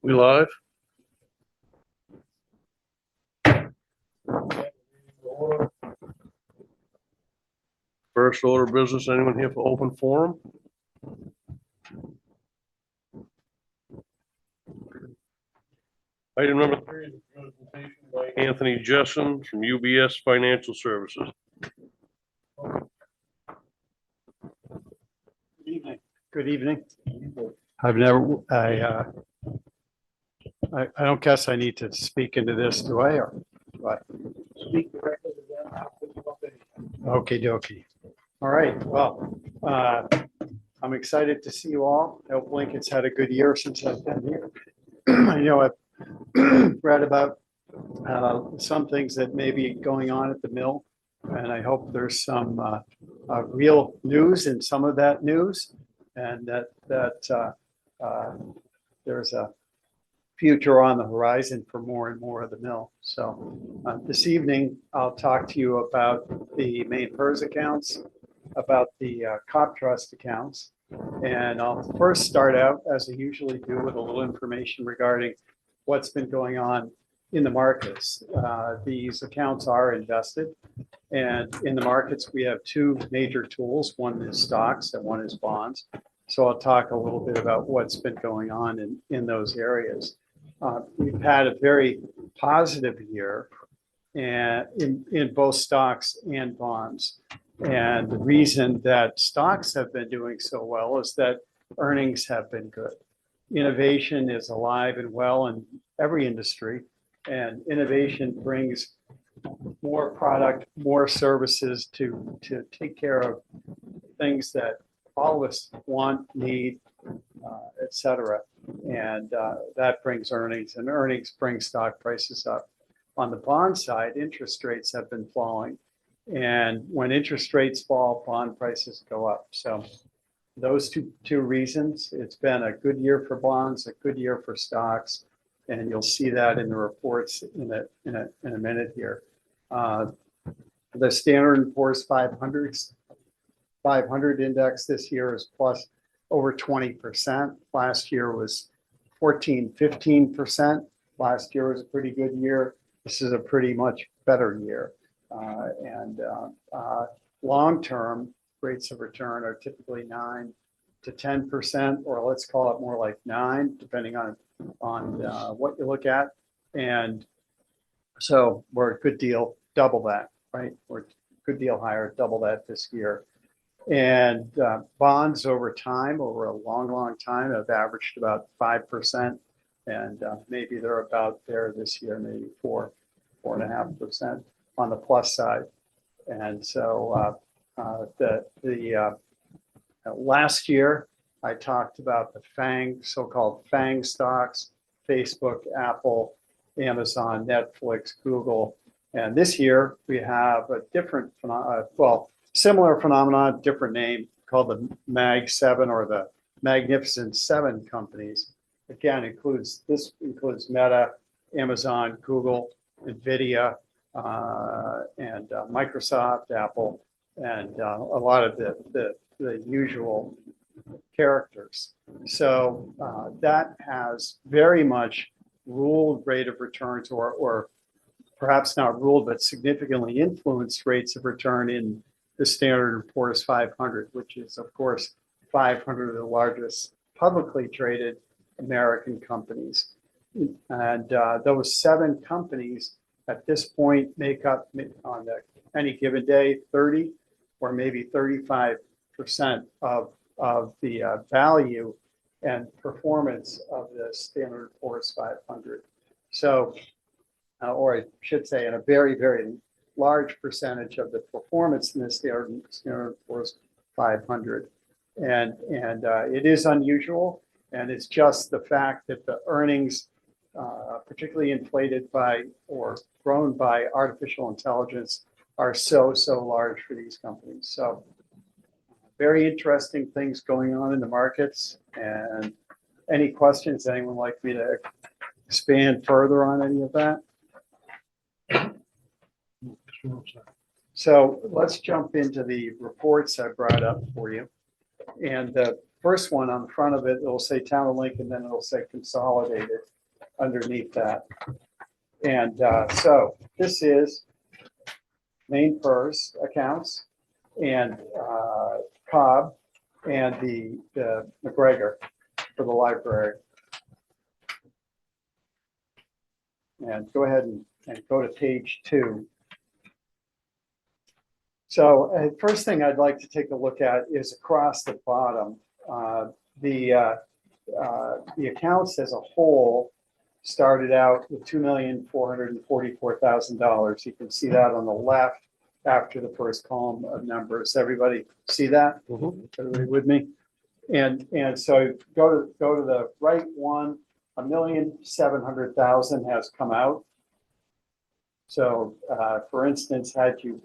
We live? First order of business, anyone here for open forum? Item number 3 is a presentation by Anthony Jessen from UBS Financial Services. Good evening. I don't guess I need to speak into this, do I, or what? Speak directly to them. Okey dokey. All right, well, I'm excited to see you all. I hope Lincoln's had a good year since I've been here. I know I've read about some things that may be going on at the mill, and I hope there's some real news in some of that news, and that there's a future on the horizon for more and more of the mill. So this evening, I'll talk to you about the main PERS accounts, about the COP Trust accounts, and I'll first start out, as I usually do, with a little information regarding what's been going on in the markets. These accounts are invested, and in the markets, we have two major tools. One is stocks and one is bonds. So I'll talk a little bit about what's been going on in those areas. We've had a very positive year in both stocks and bonds. And the reason that stocks have been doing so well is that earnings have been good. Innovation is alive and well in every industry, and innovation brings more product, more services to take care of things that all of us want, need, et cetera. And that brings earnings, and earnings bring stock prices up. On the bond side, interest rates have been falling. And when interest rates fall, bond prices go up. So those two reasons, it's been a good year for bonds, a good year for stocks. And you'll see that in the reports in a minute here. The Standard & Poor's 500 index this year is plus over 20%. Last year was 15%. Last year was a pretty good year. This is a pretty much better year. Long-term rates of return are typically 9 to 10%, or let's call it more like 9, depending on what you look at. And so we're a good deal, double that, right? We're a good deal higher, double that this year. And bonds over time, over a long time, have averaged about 5%. And maybe they're about there this year, maybe 4.5% on the plus side. And so last year, I talked about the so-called FANG stocks: Facebook, Apple, Amazon, Netflix, Google. And this year we have a different, similar phenomenon, different name, called the Mag 7, or the Magnificent Seven companies. Again, this includes Meta, Amazon, Google, NVIDIA, and Microsoft, Apple, and a lot of the usual characters. So that has very much ruled rate of returns, or perhaps not ruled, but significantly influenced rates of return in the Standard & Poor's 500, which is, of course, 500 of the largest publicly traded American companies. And those 7 companies at this point make up, on any given day, 30 or maybe 35% of the value and performance of the Standard & Poor's 500. So, or I should say, in a very, very large percentage of the performance in the Standard & Poor's 500. And it is unusual, and it's just the fact that the earnings, particularly inflated by or grown by artificial intelligence, are so large for these companies. So very interesting things going on in the markets. And any questions? Anyone like me to expand further on any of that? So let's jump into the reports I brought up for you. And the first one on the front of it, it'll say Town of Lincoln, then it'll say consolidated underneath that. And so this is main purse accounts and Cobb and the McGregor for the library. And go ahead and go to page 2. So first thing I'd like to take a look at is across the bottom. The accounts as a whole started out with $2,444,000. You can see that on the left after the first column of numbers. Everybody see that? Everybody with me? And so go to the right one. $1,700,000 has come out. So for instance, had you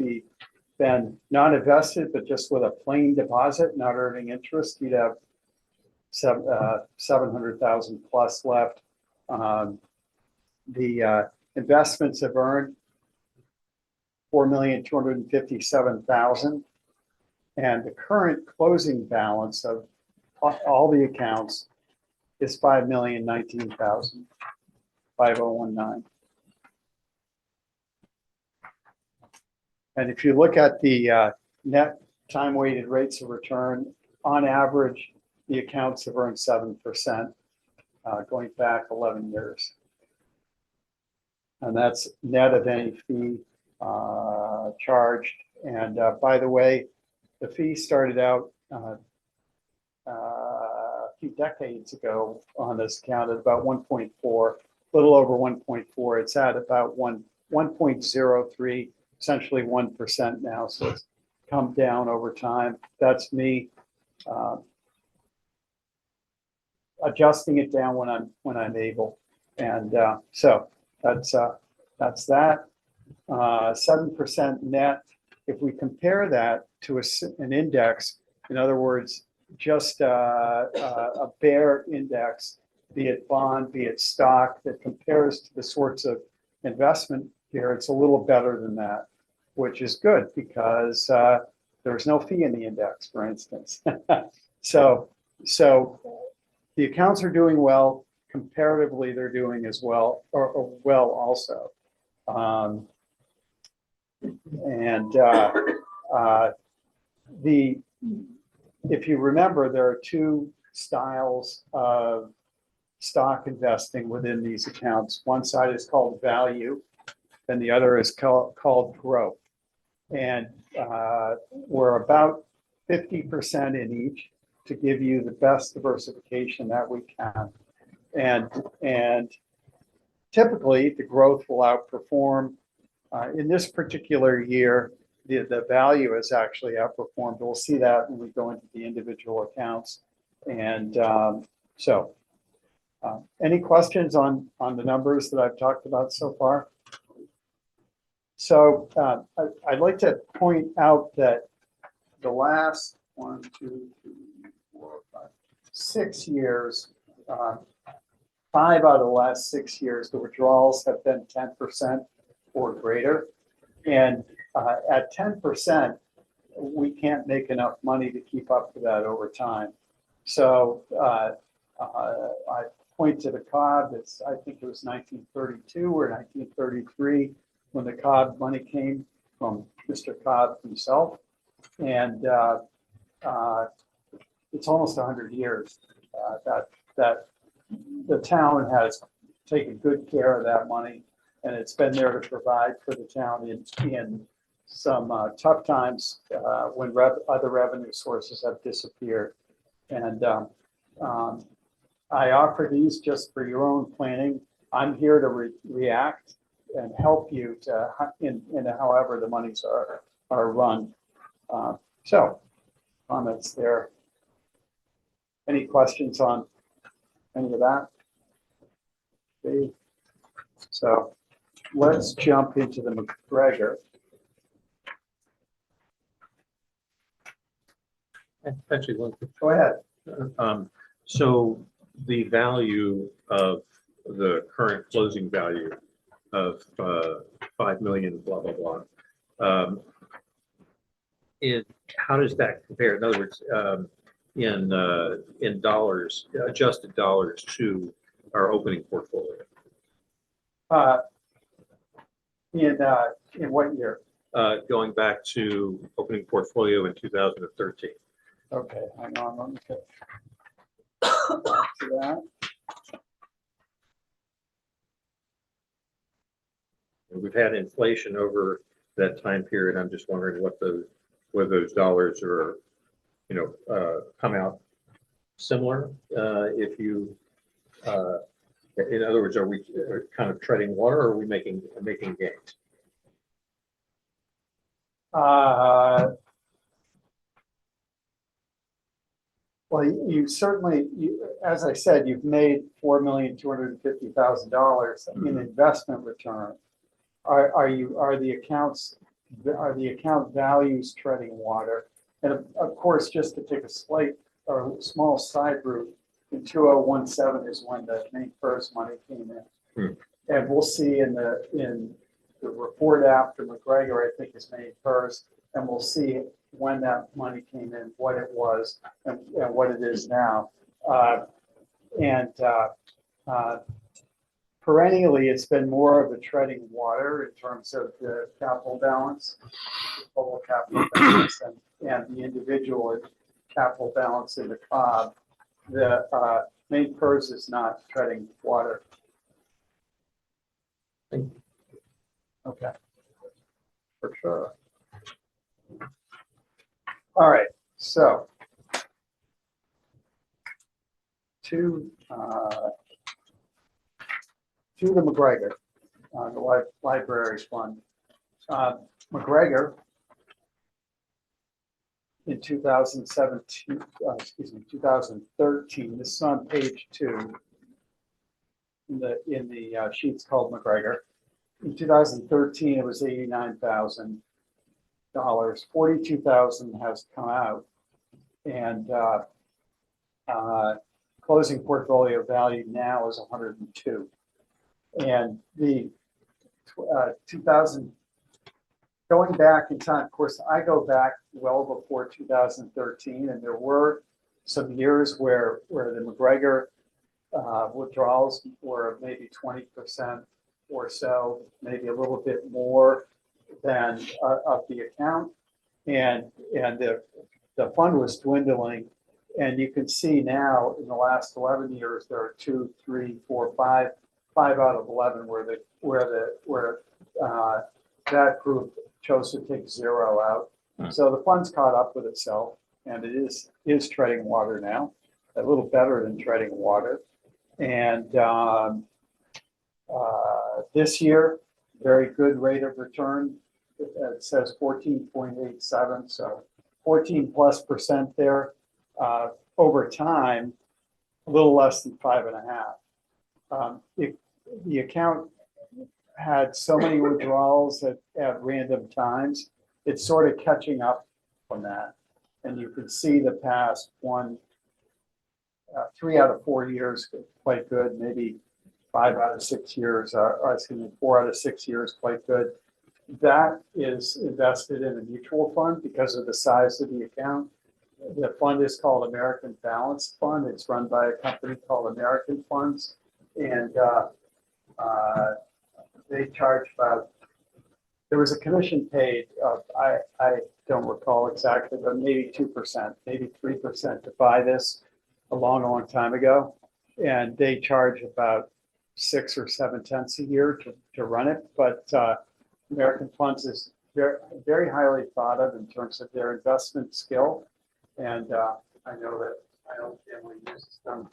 been not invested, but just with a plain deposit, not earning interest, you'd have 700,000 plus left. The investments have earned $4,257,000, and the current closing balance of all the accounts is $5,019,000, 5019. And if you look at the net time-weighted rates of return, on average, the accounts have earned 7% going back 11 years. And that's net of any fee charged. And by the way, the fee started out a few decades ago on this account at about 1.4, a little over 1.4. It's at about 1.03, essentially 1% now. So it's come down over time. That's me adjusting it down when I'm able. And so that's that. 7% net. If we compare that to an index, in other words, just a bare index, be it bond, be it stock, that compares to the sorts of investment here, it's a little better than that, which is good because there's no fee in the index, for instance. So the accounts are doing well. Comparatively, they're doing as well, or well also. If you remember, there are two styles of stock investing within these accounts. One side is called value, and the other is called growth. And we're about 50% in each to give you the best diversification that we can. And typically, the growth will outperform. In this particular year, the value has actually outperformed. We'll see that when we go into the individual accounts. And any questions on the numbers that I've talked about so far? So I'd like to point out that the last 6 years, 5 out of the last 6 years, the withdrawals have been 10% or greater. And at 10%, we can't make enough money to keep up with that over time. So I point to the Cobb. I think it was 1932 or 1933 when the Cobb money came from Mr. Cobb himself. And it's almost 100 years that the town has taken good care of that money, and it's been there to provide for the town in some tough times when other revenue sources have disappeared. And I offer these just for your own planning. I'm here to react and help you to in however the monies are run. So comments there. Any questions on any of that? Okay. So let's jump into the McGregor. Actually, one quick. Go ahead. So the value of the current closing value of 5 million, blah, blah, blah. How does that compare? In other words, in dollars, adjusted dollars to our opening portfolio. Uh, in what year? Going back to opening portfolio in 2013. Okay, hang on, let me get back to that. We've had inflation over that time period. I'm just wondering whether those dollars are, come out similar. If you, in other words, are we kind of treading water, or are we making gains? Well, you certainly, as I said, you've made $4,250,000 in investment return. Are the account values treading water? And of course, just to take a small side route, in 2017 is when the main first money came in. And we'll see in the report after McGregor, I think is May 1st, and we'll see when that money came in, what it was, and what it is now. Perennially, it's been more of a treading water in terms of the capital balance, total capital balance, and the individual capital balance in the COB. The main PERS is not treading water. Okay, for sure. All right, so to the McGregor, the library fund. McGregor in 2017, 2013, this is on page 2 in the sheets called McGregor. In 2013, it was $89,000. $42,000 has come out, and closing portfolio value now is 102. And the 2000, going back in time, of course, I go back well before 2013, and there were some years where the McGregor withdrawals were maybe 20% or so, maybe a little bit more than of the account, and the fund was dwindling. And you can see now in the last 11 years there are 2, 3, 4, 5 out of 11 where that group chose to take 0 out. So the fund's caught up with itself, and it is treading water now, a little better than treading water. And this year, very good rate of return. It says 14.87, so 14+% there. Over time, a little less than 5.5. If the account had so many withdrawals at random times, it's sort of catching up on that. And you can see the past 3 out of 4 years quite good, maybe 5 out of 6 years, 4 out of 6 years quite good. That is invested in a mutual fund because of the size of the account. The fund is called American Balanced Fund. It's run by a company called American Funds, and they charge about. There was a commission paid of I don't recall exactly, but maybe 2%, maybe 3% to buy this a long time ago, and they charge about 6 or 7 cents a year to run it. But American Funds is very highly thought of in terms of their investment skill. And I know that my own family uses them.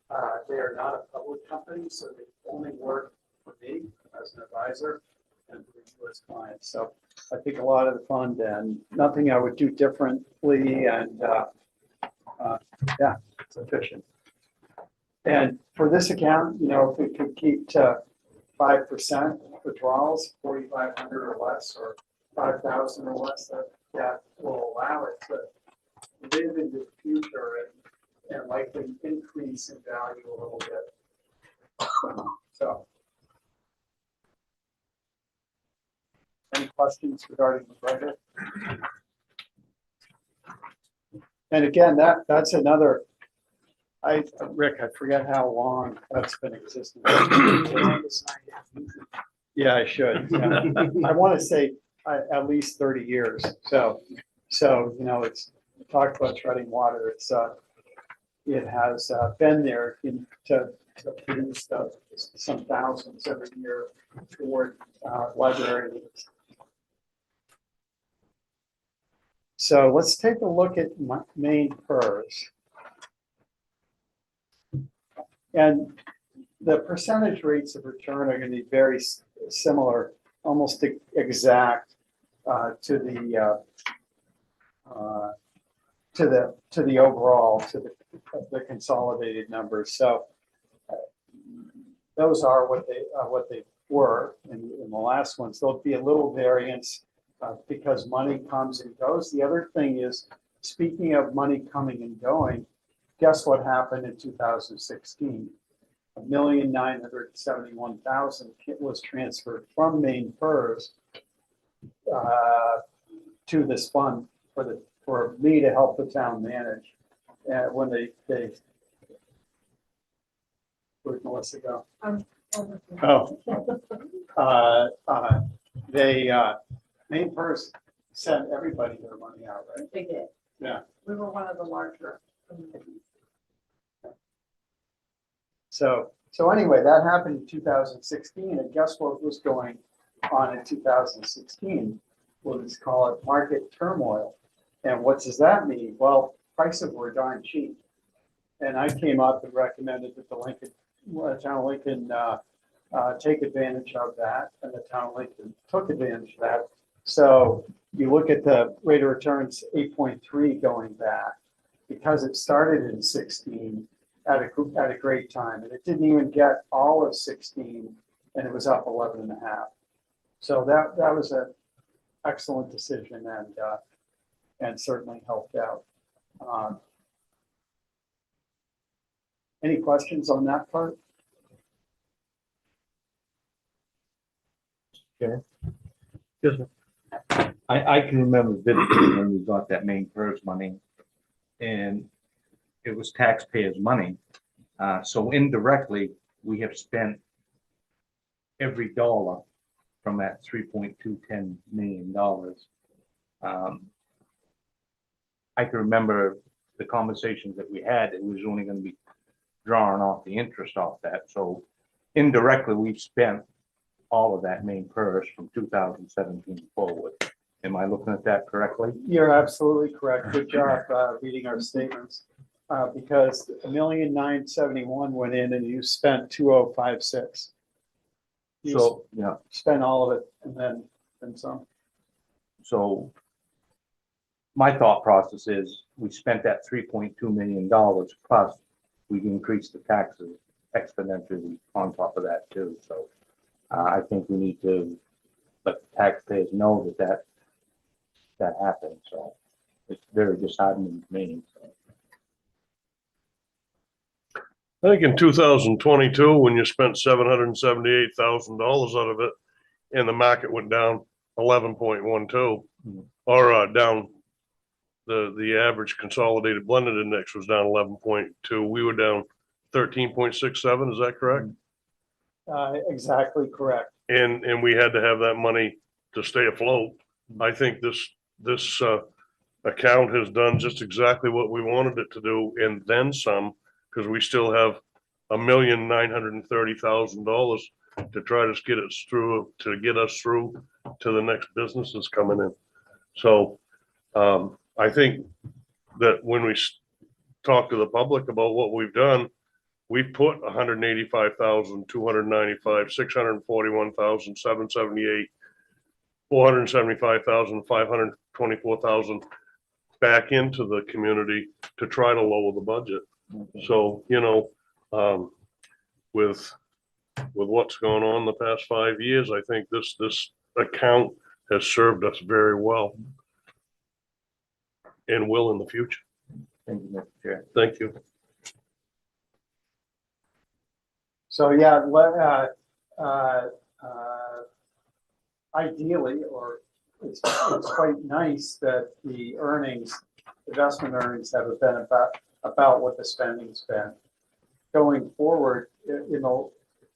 And they are not a public company, so they only work for me as an advisor and for U.S. clients. So I think a lot of the fund and nothing I would do differently. And yeah, it's efficient. And for this account, if we could keep to 5% withdrawals, 4,500 or less, or 5,000 or less, that will allow it to live into the future and likely increase in value a little bit. So, any questions regarding McGregor? And again, that's another, Rick, I forget how long that's been existing. Yeah, I should. Yeah. I want to say at least 30 years. So, you know, it's talked about treading water. It has been there to produce some thousands every year toward library needs. So let's take a look at Maine PERS. And the percentage rates of return are going to be very similar, almost exact to the overall, to the consolidated numbers. So those are what they were in the last ones. There'll be a little variance because money comes and goes. The other thing is, speaking of money coming and going, guess what happened in 2016? $1,971,000 was transferred from Maine PERS to this fund for me to help the town manage. When they where'd Melissa go? Maine PERS sent everybody their money out, right? They did. Yeah. We were one of the larger communities. So anyway, that happened in 2016, and guess what was going on in 2016? We'll just call it market turmoil. And what does that mean? Well, prices were darn cheap. And I came up and recommended that the town of Lincoln take advantage of that, and the town of Lincoln took advantage of that. So you look at the rate of returns, 8.3 going back, because it started in 16 at a great time, and it didn't even get all of 16, and it was up 11.5. So that was an excellent decision, and certainly helped out. Any questions on that part? I can remember vividly when we got that Maine PERS money, and it was taxpayers' money. So indirectly, we have spent every dollar from that $3.210 million. I can remember the conversations that we had, it was only going to be drawing off the interest off that. So indirectly, we've spent all of that Maine PERS from 2017 forward. Am I looking at that correctly? You're absolutely correct. Good job reading our statements. Because $1,971,000 went in and you spent 2,056. You So, yeah, spent all of it and then some. so my thought process is we spent that $3.2 million plus we've increased the taxes exponentially on top of that too. So I think we need to let the taxpayers know that happened. So it's very disheartening to me. So. I think in 2022, when you spent $778,000 out of it, and the market went down 11.12, or down the average consolidated blended index was down 11.2. We were down 13.67. Is that correct? Exactly correct. And we had to have that money to stay afloat. I think this account has done just exactly what we wanted it to do, and then some, because we still have $1,930,000 to try to get us through to the next businesses coming in. So I think that when we talk to the public about what we've done, we've put 185,295, 641,778, 475,000, 524,000 back into the community to try to lower the budget. Okay. So, you know, with what's going on the past 5 years, I think this account has served us very well and will in the future. Thank you, Mr. Chair. Thank you. So yeah, ideally, or it's quite nice that the earnings investment earnings have been about what the spending's been. Going forward,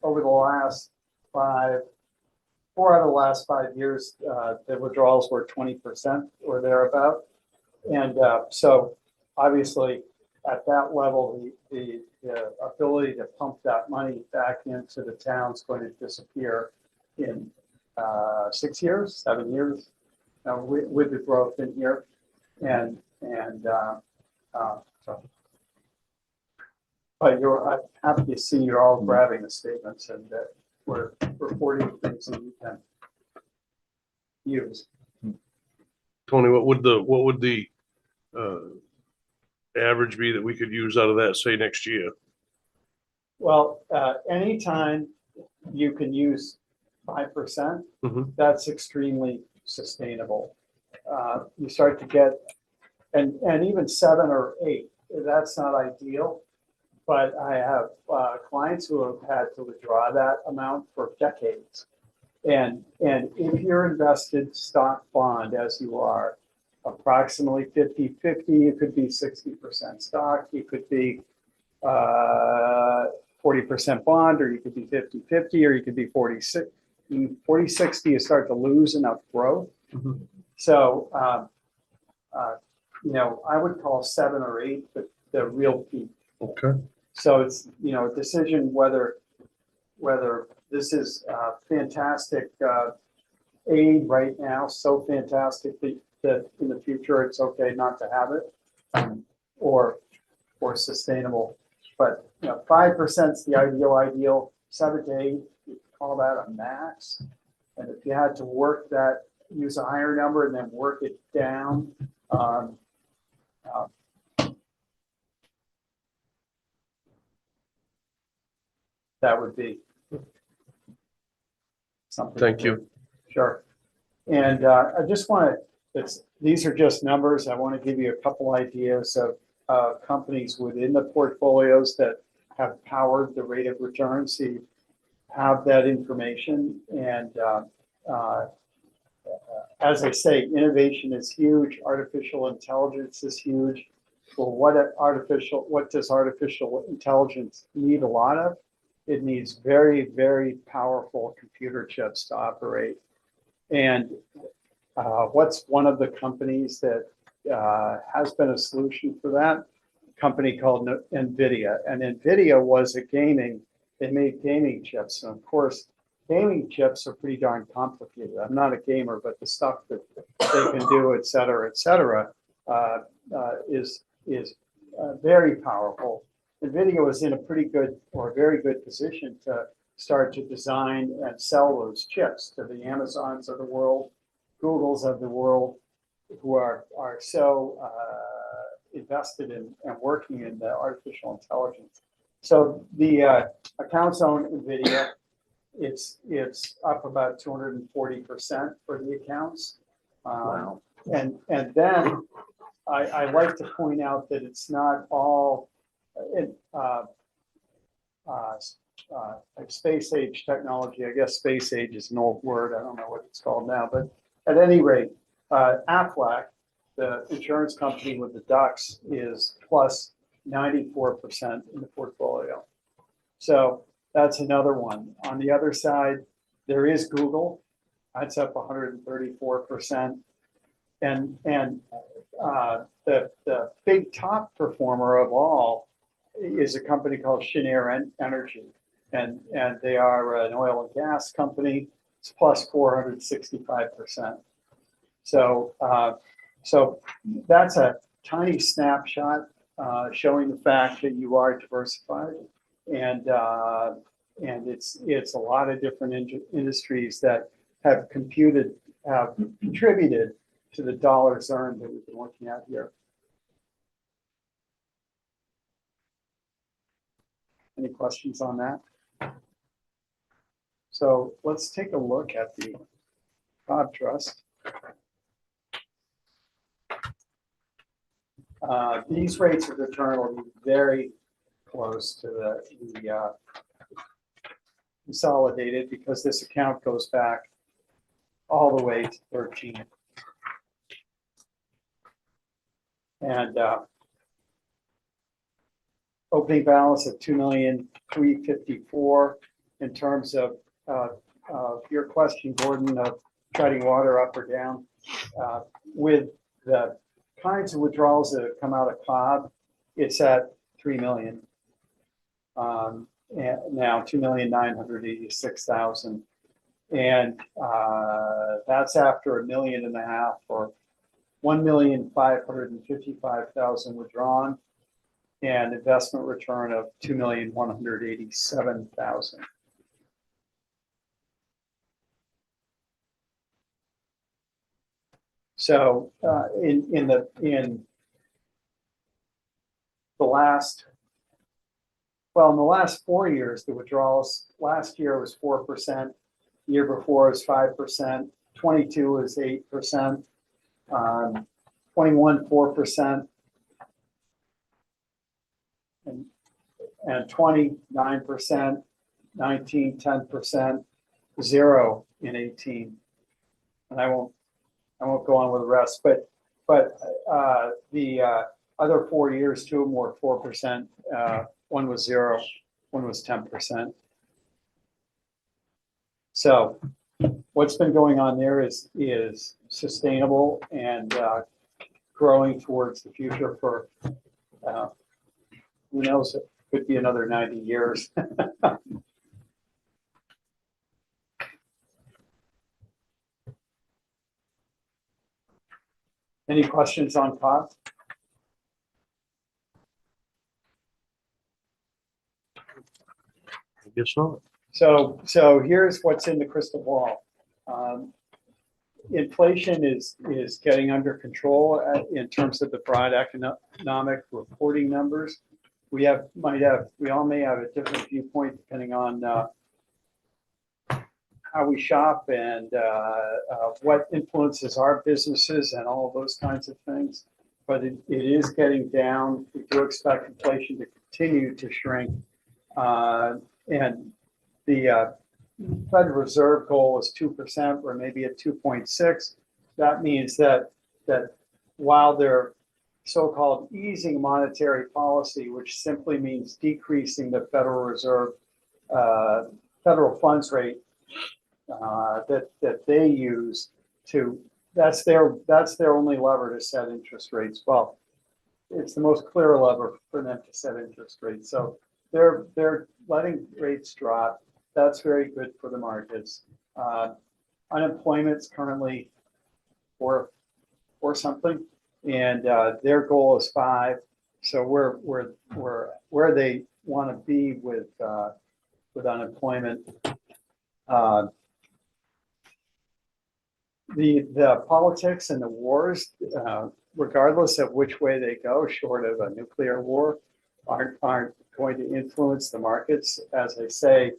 over the last 4 out of the last 5 years, the withdrawals were 20% or thereabout. And so obviously at that level, the ability to pump that money back into the town is going to disappear in 6 years, 7 years, with the growth in here. So, but I'm happy to see you're all grabbing the statements and that we're reporting things that you can use. Tony, what would the average be that we could use out of that, say, next year? Well, anytime you can use 5%, Mhm. that's extremely sustainable. You start to get, and even 7 or 8, that's not ideal. But I have clients who have had to withdraw that amount for decades. And if you're invested stock bond, as you are, approximately 50-50, it could be 60% stock, it could be 40% bond, or you could be 50-50, or you could be 40-60, you start to lose enough growth. Mhm. So, I would call 7 or 8 the real peak. Okay. So it's, a decision whether this is fantastic aid right now, so fantastic that in the future it's okay not to have it, or sustainable. But 5% is the ideal. 7 to 8, you call that a max. And if you had to work that, use a higher number and then work it down. That would be something. Thank you. Sure. And I just want to, these are just numbers. I want to give you a couple ideas of companies within the portfolios that have powered the rate of return. So you have that information. And as I say, innovation is huge. Artificial intelligence is huge. Well, what does artificial intelligence need a lot of? It needs very, very powerful computer chips to operate. And what's one of the companies that has been a solution for that? A company called NVIDIA. And NVIDIA was they made gaming chips. And of course, gaming chips are pretty darn complicated. I'm not a gamer, but the stuff that they can do, et cetera, is very powerful. NVIDIA was in a pretty good or very good position to start to design and sell those chips to the Amazons of the world, Googles of the world, who are so invested in and working in the artificial intelligence. So the accounts on NVIDIA, it's up about 240% for the accounts. Wow. And then I like to point out that it's not all like space age technology. I guess space age is an old word. I don't know what it's called now, but at any rate, Aflac, the insurance company with the ducks, is plus 94% in the portfolio. So that's another one. On the other side, there is Google. That's up 134%. And the big top performer of all is a company called Cheniere Energy. And they are an oil and gas company. It's plus 465%. So that's a tiny snapshot showing the fact that you are diversified, and it's a lot of different industries that have contributed to the dollars earned that we've been looking at here. Any questions on that? So let's take a look at the Cobb Trust. These rates of return will be very close to the consolidated, because this account goes back all the way to 13. And opening balance of 2,354,000. In terms of your question, Gordon, of treading water up or down, with the kinds of withdrawals that have come out of COB, it's at 3 million. And now 2,986,000. And that's after 1.5 million or 1,555,000 withdrawn, and investment return of 2,187,000. So in the last 4 years, the withdrawals last year was 4%, the year before was 5%, 22 was 8%, 21 4%, and 20 9%, 19 10%, 0 in 18. And I won't go on with the rest, but the other 4 years, 2 of them were 4%. One was 0, one was 10%. So what's been going on there is sustainable and growing towards the future for who knows, it could be another 90 years. Any questions on cost? I guess not. So here's what's in the crystal ball. Inflation is getting under control in terms of the broad economic reporting numbers. We all may have a different viewpoint depending on how we shop and what influences our businesses and all of those kinds of things. But it is getting down. We do expect inflation to continue to shrink. And the Federal Reserve goal is 2%, or maybe at 2.6. That means that while they're so-called easing monetary policy, which simply means decreasing the Federal Reserve federal funds rate that they use to, that's their only lever to set interest rates. Well, it's the most clear lever for them to set interest rates. So they're letting rates drop. That's very good for the markets. Unemployment's currently 4 something, and their goal is 5. So we're where they want to be with unemployment. The politics and the wars, regardless of which way they go, short of a nuclear war, aren't going to influence the markets. As I say,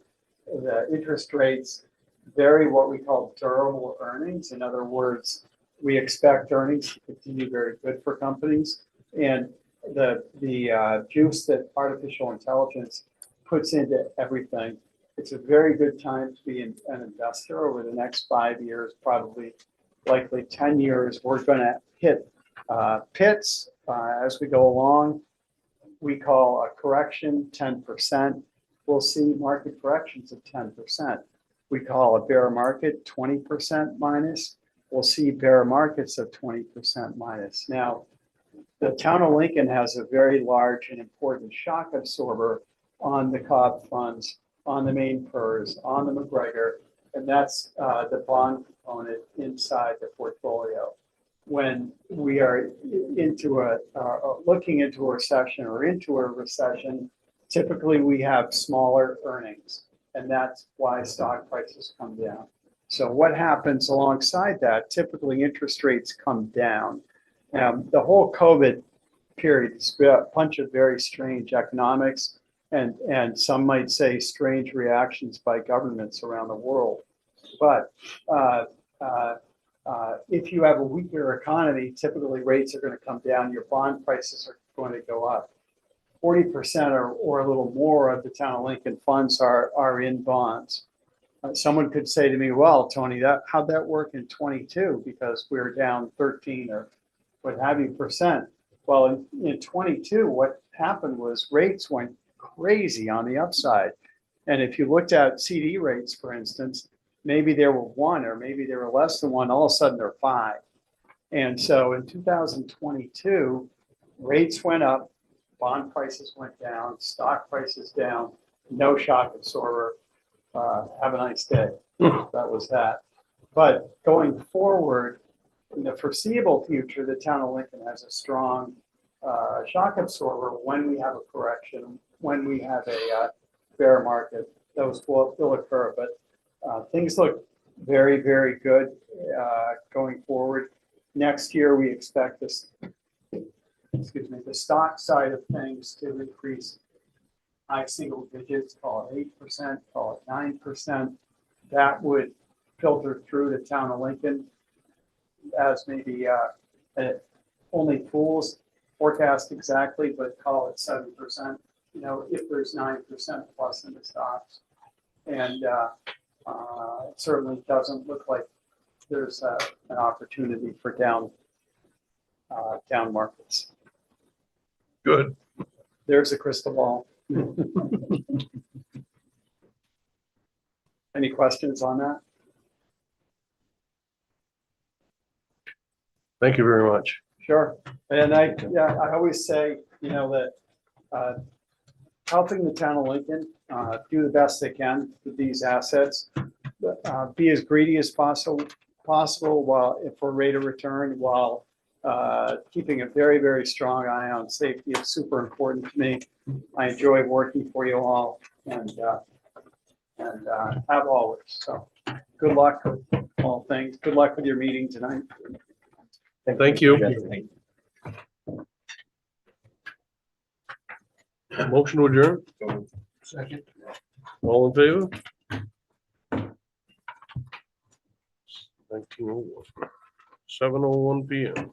the interest rates vary what we call durable earnings. In other words, we expect earnings to continue very good for companies. And the juice that artificial intelligence puts into everything, it's a very good time to be an investor over the next 5 years, probably likely 10 years. We're going to hit pits as we go along. We call a correction 10%. We'll see market corrections of 10%. We call a bear market 20% minus. We'll see bear markets of 20% minus. Now, the town of Lincoln has a very large and important shock absorber on the Cobb funds, on the Maine PERS, on the McGregor, and that's the bond component inside the portfolio. When we are looking into a recession or into a recession, typically we have smaller earnings, and that's why stock prices come down. So what happens alongside that? Typically interest rates come down. The whole COVID period is a bunch of very strange economics, and some might say strange reactions by governments around the world. But if you have a weaker economy, typically rates are going to come down. Your bond prices are going to go up. 40% or a little more of the town of Lincoln funds are in bonds. Someone could say to me, well, Tony, how'd that work in 22? Because we were down 13 or what have you percent. Well, in 22, what happened was rates went crazy on the upside. And if you looked at CD rates, for instance, maybe there were 1 or maybe there were less than 1, all of a sudden they're 5. And so in 2022, rates went up, bond prices went down, stock prices down, no shock absorber. Have a nice day. That was that. But going forward, in the foreseeable future, the town of Lincoln has a strong shock absorber when we have a correction, when we have a bear market. Those will occur, but things look very, very good going forward. Next year, we expect this, the stock side of things to increase high single digits, call it 8%, call it 9%. That would filter through the town of Lincoln as maybe only fools forecast exactly, but call it 7%, you know, if there's 9% plus in the stocks. And it certainly doesn't look like there's an opportunity for down markets. Good. There's a crystal ball. Any questions on that? Thank you very much. Sure. And I always say, you know, that helping the town of Lincoln do the best they can with these assets, be as greedy as possible while for rate of return, while keeping a very, very strong eye on safety is super important to me. I enjoy working for you all and have always. So good luck with all things. Good luck with your meeting tonight. Thank you. Motion to adjourn? Second. All in favor? 19:01. 7:01 PM.